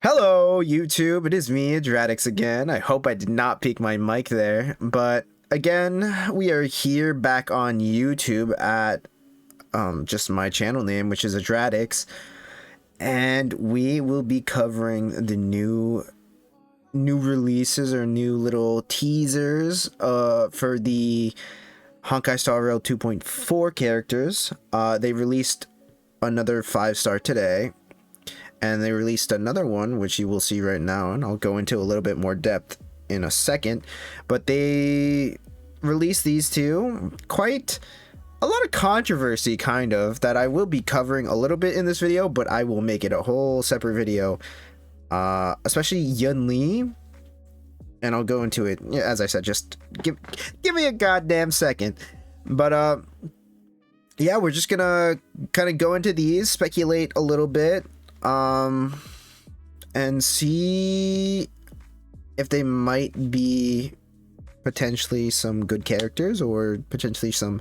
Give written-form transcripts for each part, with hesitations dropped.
Hello, YouTube. It is me, Adradix again. I hope I did not peak my mic there, but again, we are here back on YouTube at just my channel name, which is Adradix, and we will be covering the new releases or new little teasers for the Honkai Star Rail 2.4 characters. They released another 5-star today. And they released another one, which you will see right now, and I'll go into a little bit more depth in a second. But they released these two. Quite a lot of controversy, kind of, that I will be covering a little bit in this video, but I will make it a whole separate video. Especially Yunli. And I'll go into it, as I said, just give me a goddamn second. But, yeah, we're just gonna kind of go into these, speculate a little bit. And see if they might be potentially some good characters or potentially some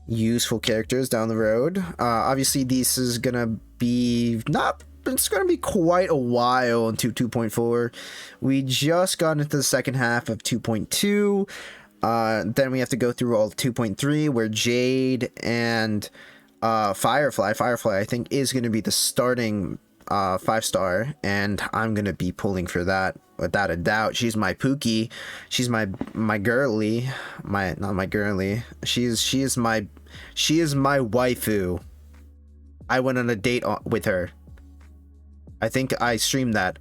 useful characters down the road. Obviously this is gonna be it's gonna be quite a while into 2.4. We just got into the second half of 2.2. Then we have to go through all of 2.3 where Jade and Firefly I think is going to be the starting 5-star, and I'm going to be pulling for that without a doubt. She's my Pookie. She's my girly. Not my girly. She is my waifu. I went on a date with her. I think I streamed that.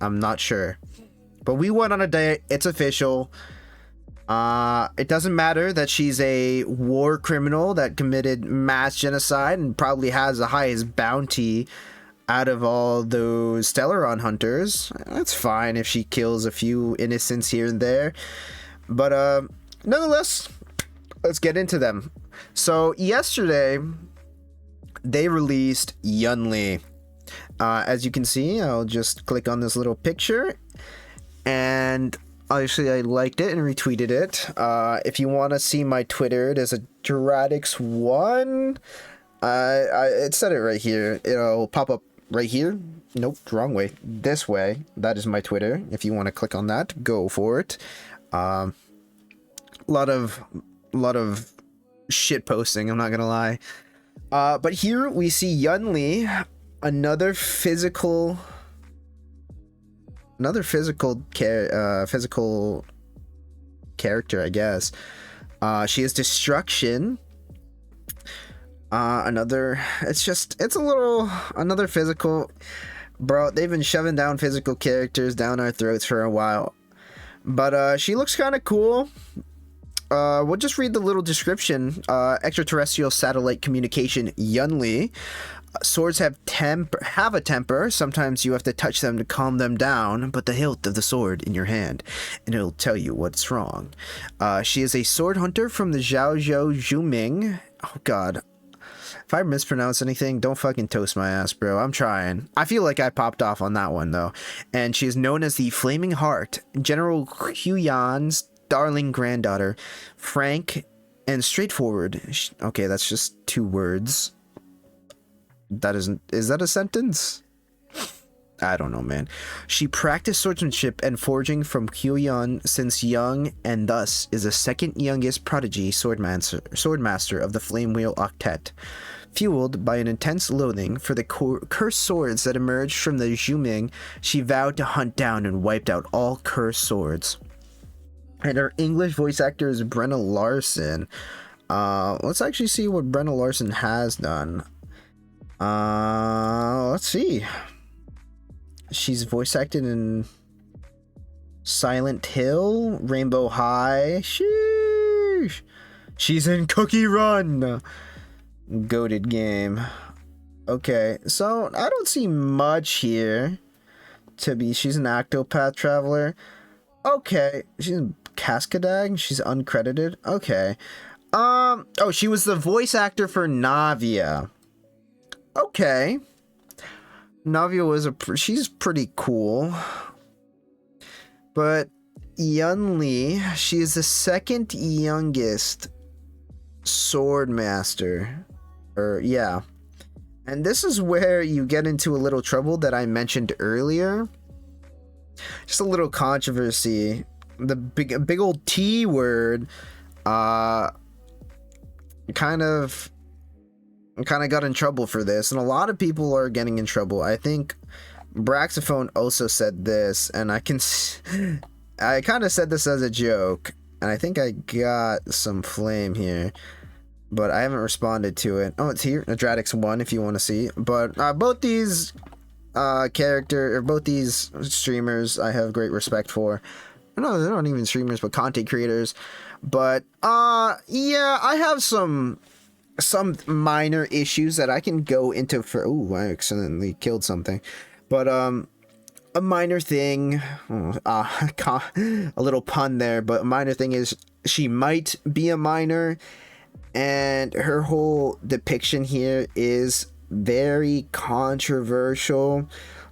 I'm not sure. But we went on a date. It's official. It doesn't matter that she's a war criminal that committed mass genocide and probably has the highest bounty out of all those Stellaron hunters. That's fine if she kills a few innocents here and there. But, nonetheless, let's get into them. So, yesterday, they released Yunli. As you can see, I'll just click on this little picture, and obviously, I liked it and retweeted it. If you want to see my Twitter, there's a Dradix1. It said it right here. It'll pop up right here. Nope, wrong way. This way. That is my Twitter. If you want to click on that, go for it. A lot of shit posting, I'm not gonna lie. But here we see Yunli, another physical character, I guess. She is destruction. Another physical. Bro, they've been shoving down physical characters down our throats for a while. But she looks kind of cool. We'll just read the little description. Extraterrestrial satellite communication Yunli. Swords have a temper. Sometimes you have to touch them to calm them down, but the hilt of the sword in your hand, and it'll tell you what's wrong. She is a sword hunter from the Jiaoqiu. Oh god. If I mispronounce anything, don't fucking toast my ass, bro. I'm trying. I feel like I popped off on that one, though. And she is known as the Flaming Heart, General Huyan's darling granddaughter, frank and straightforward. Okay, that's just 2 words. Is that a sentence? I don't know, man. She practiced swordsmanship and forging from Huyan since young, and thus is the second youngest prodigy swordmaster of the Flame Wheel Octet. Fueled by an intense loathing for the cursed swords that emerged from the Zhuming, she vowed to hunt down and wiped out all cursed swords. And her English voice actor is Brenna Larson. Let's actually see what Brenna Larson has done. Let's see. She's voice acted in Silent Hill, Rainbow High. Sheesh. She's in Cookie Run. Goated game. Okay, so I don't see much here. She's an Octopath Traveler. Okay, she's in Cascadag. She's uncredited. Okay. Oh, she was the voice actor for Navia. Okay. Navia she's pretty cool. But Yunli, she is the second youngest sword master. Yeah. And this is where you get into a little trouble that I mentioned earlier. Just a little controversy. The big old T word kind of got in trouble for this, and a lot of people are getting in trouble. I think Braxophone also said this, and I kind of said this as a joke, and I think I got some flame here, but I haven't responded to it. Oh, it's here, Adradix 1 if you want to see. But both these both these streamers I have great respect for. No, they're not even streamers, but content creators. But yeah, I have some minor issues that I can go into for. Ooh, I accidentally killed something. But a minor thing, a little pun there, but a minor thing is she might be a minor, and her whole depiction here is very controversial.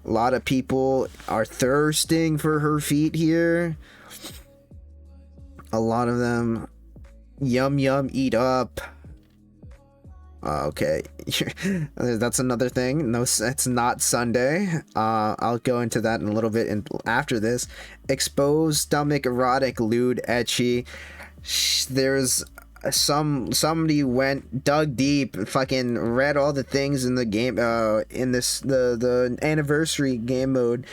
A lot of people are thirsting for her feet here. A lot of them, yum yum, eat up. Okay, that's another thing. No, it's not Sunday. I'll go into that in a little bit after this. Exposed stomach, erotic, lewd, etchy. There's somebody dug deep, fucking read all the things in the game, in the anniversary game mode,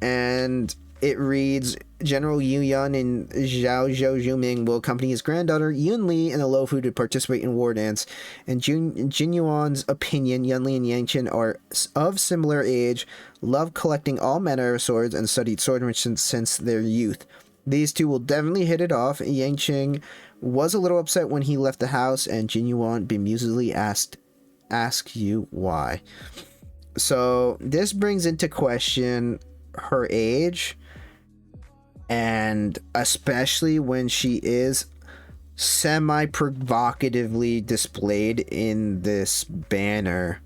and it reads: General Yu Yun and Zhao Zhuming will accompany his granddaughter Yunli and the Luofu to participate in war dance. In Jin Yuan's opinion, Yunli and Yangchen are of similar age, love collecting all manner of swords, and studied swordsmanship since their youth. These two will definitely hit it off. Yangchen was a little upset when he left the house, and Jin Yuan bemusedly asked you why. So this brings into question her age, and especially when she is semi-provocatively displayed in this banner.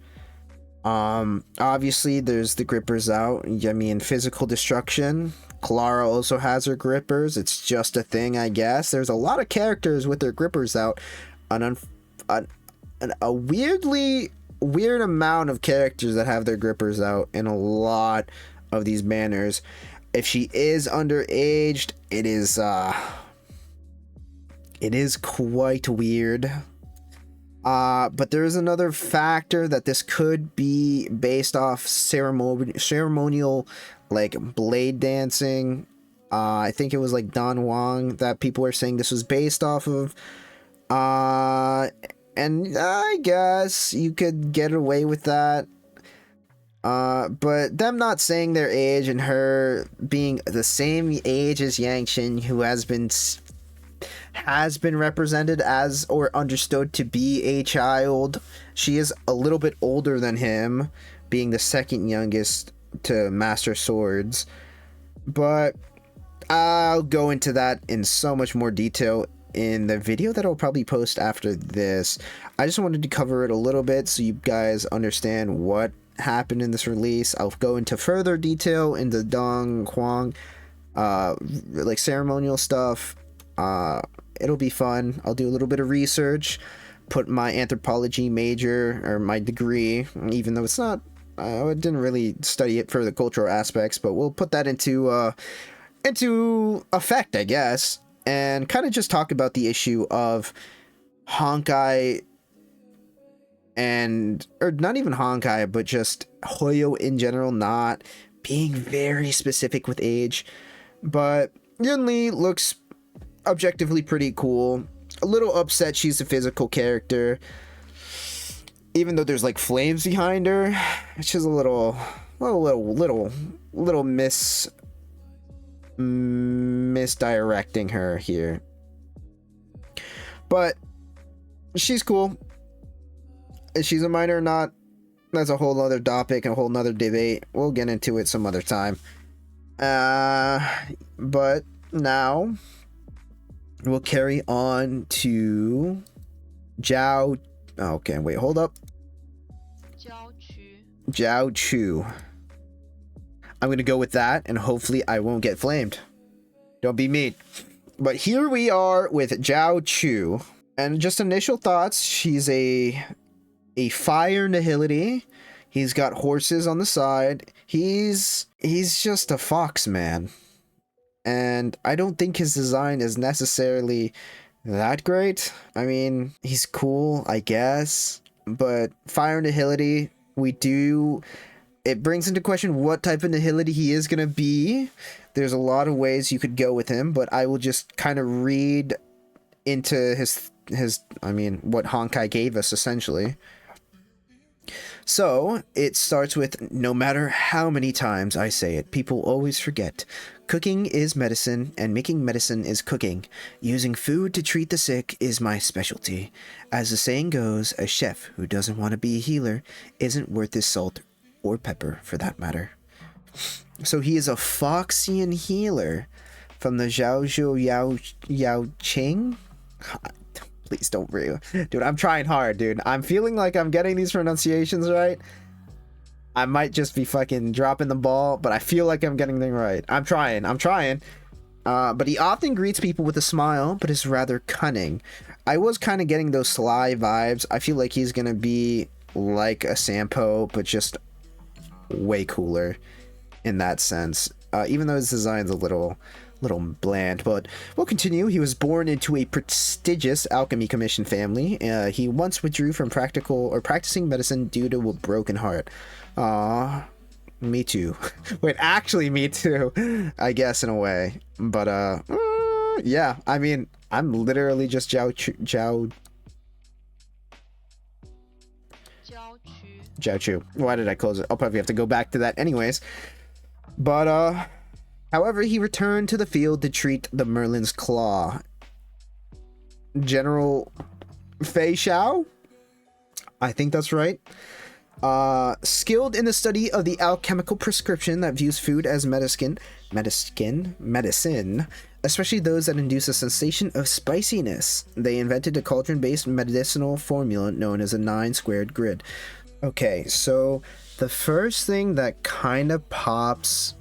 Obviously there's the grippers out. I mean, physical destruction. Clara also has her grippers. It's just a thing, I guess. There's a lot of characters with their grippers out. A weird amount of characters that have their grippers out in a lot of these banners. If she is underaged, it is quite weird. But there is another factor that this could be based off ceremonial, like blade dancing. I think it was like Don Wang that people were saying this was based off of. And I guess you could get away with that. But them not saying their age and her being the same age as Yangchen, who has been represented as or understood to be a child. She is a little bit older than him, being the second youngest to master swords. But I'll go into that in so much more detail in the video that I'll probably post after this. I just wanted to cover it a little bit so you guys understand what happened in this release. I'll go into further detail in the Dong Huang like ceremonial stuff. It'll be fun. I'll do a little bit of research, put my anthropology major or my degree, even though it's not, I didn't really study it for the cultural aspects, but we'll put that into effect, I guess, and kind of just talk about the issue of Honkai, or not even Honkai, but just Hoyo in general not being very specific with age. But Yunli looks objectively pretty cool. A little upset she's a physical character, even though there's like flames behind her. It's just a little misdirecting her here. But she's cool. If she's a minor or not, that's a whole other topic, a whole nother debate. We'll get into it some other time. But now we'll carry on to Jiaoqiu. Okay, wait, hold up. Jiaoqiu. I'm gonna go with that, and hopefully I won't get flamed. Don't be mean. But here we are with Jiaoqiu, and just initial thoughts. She's a fire nihility. He's got horses on the side. He's just a fox man. And I don't think his design is necessarily that great. I mean, he's cool, I guess. But Fire Nihility, it brings into question what type of Nihility he is going to be. There's a lot of ways you could go with him, but I will just kind of read into what Honkai gave us, essentially. So, it starts with, no matter how many times I say it, people always forget. Cooking is medicine, and making medicine is cooking. Using food to treat the sick is my specialty. As the saying goes, a chef who doesn't want to be a healer isn't worth his salt or pepper, for that matter. So he is a Foxian healer from the Jiaoqiu. Please don't read. Dude, I'm trying hard, dude. I'm feeling like I'm getting these pronunciations right. I might just be fucking dropping the ball, but I feel like I'm getting them right. I'm trying. But he often greets people with a smile, but is rather cunning. I was kind of getting those sly vibes. I feel like he's gonna be like a Sampo, but just way cooler in that sense. Even though his design's a little bland, but we'll continue. He was born into a prestigious alchemy commission family. He once withdrew from practicing medicine due to a broken heart. Me too. Wait, actually me too, I guess, in a way. But yeah, I mean, I'm literally just Jiaoqiu. Why did I close it? I'll probably have to go back to that anyways. But however, he returned to the field to treat the Merlin's Claw. General Fei Xiao? I think that's right. Skilled in the study of the alchemical prescription that views food as medicine, especially those that induce a sensation of spiciness. They invented a cauldron-based medicinal formula known as a 9-squared grid. Okay, so the first thing that kind of pops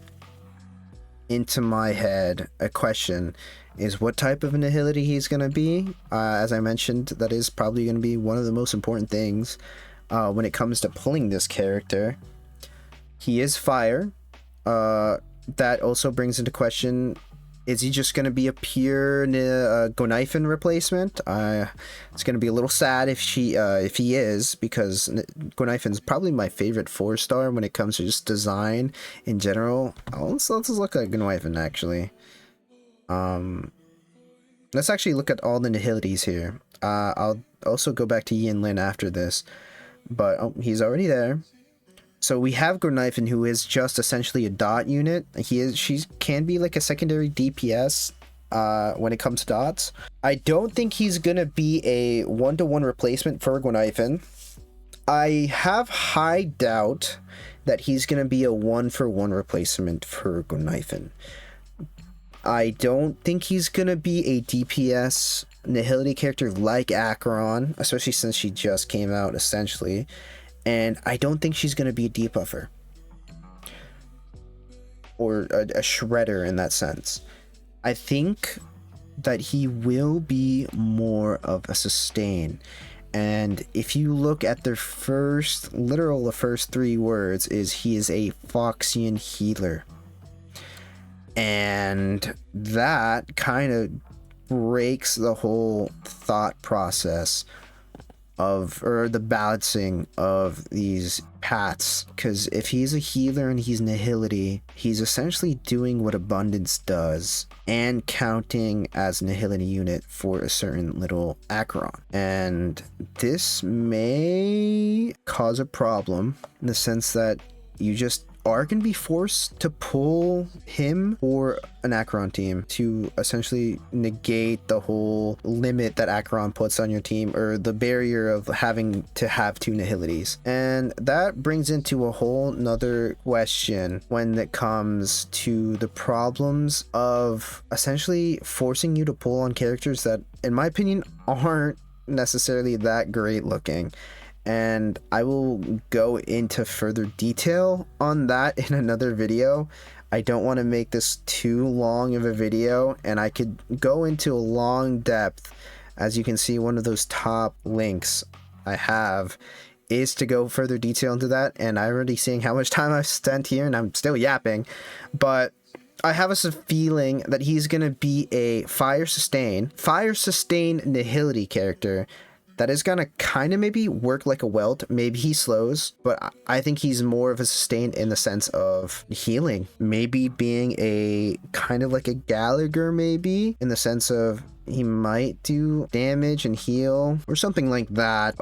into my head, a question, is what type of nihility he's going to be. As I mentioned, that is probably going to be one of the most important things when it comes to pulling this character. He is fire. That also brings into question, is he just going to be a pure Gonaifen replacement? It's going to be a little sad if he is, because Gonaifen's probably my favorite 4-star when it comes to just design in general. Let's look at Gonaifen, actually. Let's actually look at all the nihilities here. I'll also go back to Yunli after this, but he's already there. So we have Gonaifen, who is just essentially a dot unit. She can be like a secondary DPS when it comes to dots. I don't think he's gonna be a 1-to-1 replacement for Gonaifen. I have high doubt that he's gonna be a 1-for-1 replacement for Gonaifen. I don't think he's gonna be a DPS nihility character like Acheron, especially since she just came out essentially. And I don't think she's going to be a debuffer or a shredder in that sense. I think that he will be more of a sustain. And if you look at the first 3 words, is he is a Foxian healer. And that kind of breaks the whole thought process or the balancing of these paths, because if he's a healer and he's nihility, he's essentially doing what abundance does and counting as nihility unit for a certain little Acheron. And this may cause a problem in the sense that you just are going to be forced to pull him or an Acheron team to essentially negate the whole limit that Acheron puts on your team, or the barrier of having to have 2 nihilities. And that brings into a whole nother question when it comes to the problems of essentially forcing you to pull on characters that, in my opinion, aren't necessarily that great looking. And I will go into further detail on that in another video. I don't want to make this too long of a video, and I could go into a long depth. As you can see, one of those top links I have is to go further detail into that, and I'm already seeing how much time I've spent here, and I'm still yapping, but I have a feeling that he's going to be a fire sustain nihility character that is going to kind of maybe work like a welt. Maybe he slows, but I think he's more of a sustain in the sense of healing. Maybe being a kind of like a Gallagher, maybe, in the sense of he might do damage and heal or something like that.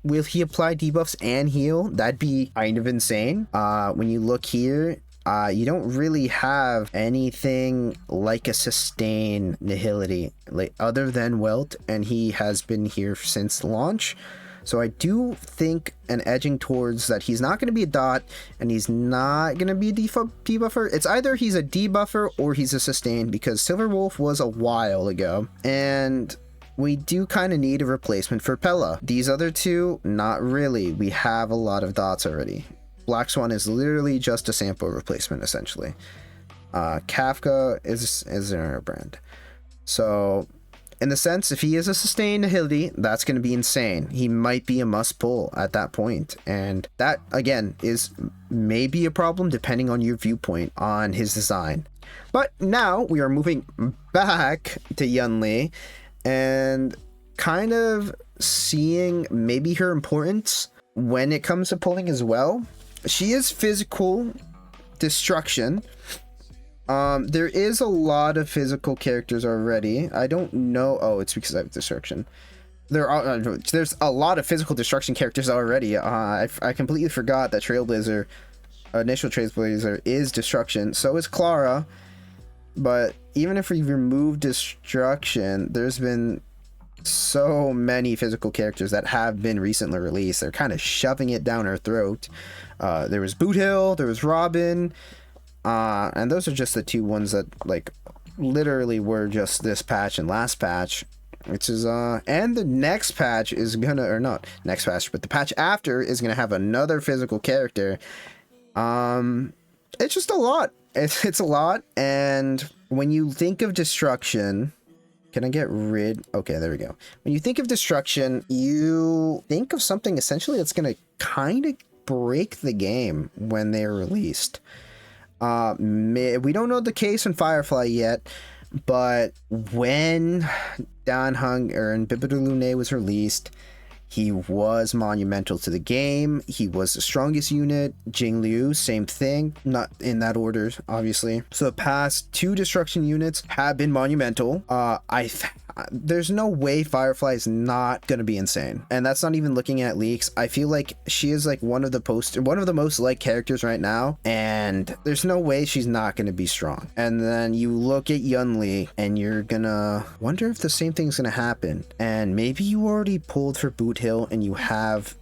Will he apply debuffs and heal? That'd be kind of insane. When you look here, you don't really have anything like a sustain nihility, like other than Welt, and he has been here since launch. So I do think an edging towards that he's not going to be a dot, and he's not going to be a debuffer. It's either he's a debuffer or he's a sustain, because Silver Wolf was a while ago, and we do kind of need a replacement for Pella. These other two, not really. We have a lot of dots already. Black Swan is literally just a sample replacement, essentially. Kafka is their brand. So, in the sense, if he is a sustained nihility, that's going to be insane. He might be a must pull at that point. And that, again, is maybe a problem depending on your viewpoint on his design. But now we are moving back to Yunli and kind of seeing maybe her importance when it comes to pulling as well. She is physical destruction. There is a lot of physical characters already. I don't know. Oh, it's because I have destruction. There's a lot of physical destruction characters already. I completely forgot that Trailblazer, initial Trailblazer, is destruction. So is Clara. But even if we remove destruction, there's been so many physical characters that have been recently released. They're kind of shoving it down our throat. There was Boot Hill, there was Robin, and those are just the two ones that like literally were just this patch and last patch, which is and the next patch is gonna, or not next patch, but the patch after is gonna have another physical character. It's just a lot. It's a lot. And when you think of destruction, can I get rid? Okay, there we go. When you think of destruction, you think of something essentially that's going to kind of break the game when they're released. We don't know the case in Firefly yet, but when Dan Hung or Bibidu Lune was released, he was monumental to the game. He was the strongest unit. Jing Liu, same thing. Not in that order, obviously. So the past two destruction units have been monumental. There's no way Firefly is not going to be insane. And that's not even looking at leaks. I feel like she is like one of the most liked characters right now. And there's no way she's not going to be strong. And then you look at Yunli and you're going to wonder if the same thing's going to happen. And maybe you already pulled for Boot Hill and you have,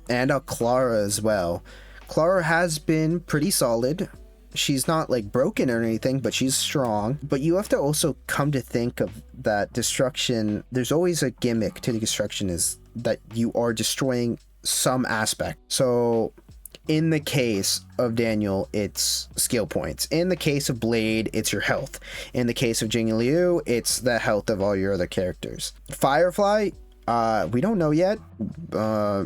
and Clara as well. Clara has been pretty solid. She's not like broken or anything, but she's strong. But you have to also come to think of that destruction. There's always a gimmick to the destruction, is that you are destroying some aspect. So in the case of Daniel, it's skill points. In the case of Blade, it's your health. In the case of Jing Liu, it's the health of all your other characters. Firefly, we don't know yet.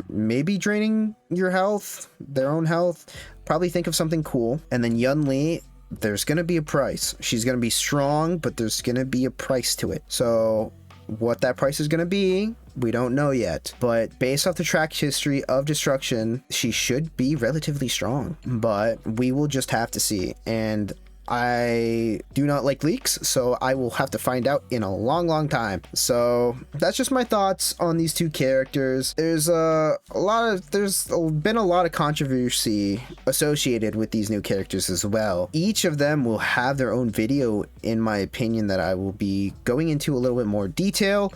Maybe draining your health, their own health. Probably think of something cool. And then Yunli, there's gonna be a price. She's gonna be strong, but there's gonna be a price to it. So what that price is gonna be, we don't know yet. But based off the track history of destruction, she should be relatively strong. But we will just have to see. And I do not like leaks, so I will have to find out in a long time. So that's just my thoughts on these two characters. There's been a lot of controversy associated with these new characters as well. Each of them will have their own video, in my opinion, that I will be going into a little bit more detail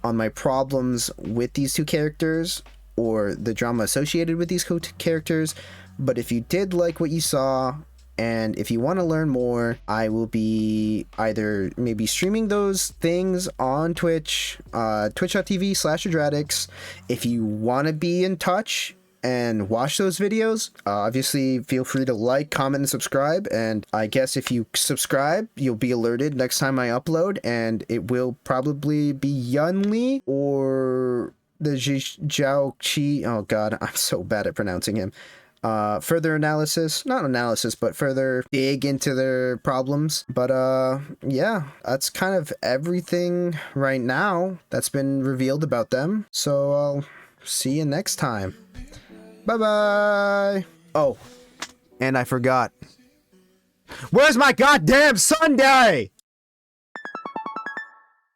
on my problems with these two characters or the drama associated with these characters. But if you did like what you saw, and if you want to learn more, I will be either maybe streaming those things on Twitch, twitch.tv/Adradix. If you want to be in touch and watch those videos, obviously feel free to like, comment, and subscribe. And I guess if you subscribe, you'll be alerted next time I upload, and it will probably be Yunli or the Jiaoqiu. Oh god, I'm so bad at pronouncing him. Further analysis, not analysis, but further dig into their problems. But yeah, that's kind of everything right now that's been revealed about them. So I'll see you next time. Bye bye. Oh, and I forgot. Where's my goddamn Sunday?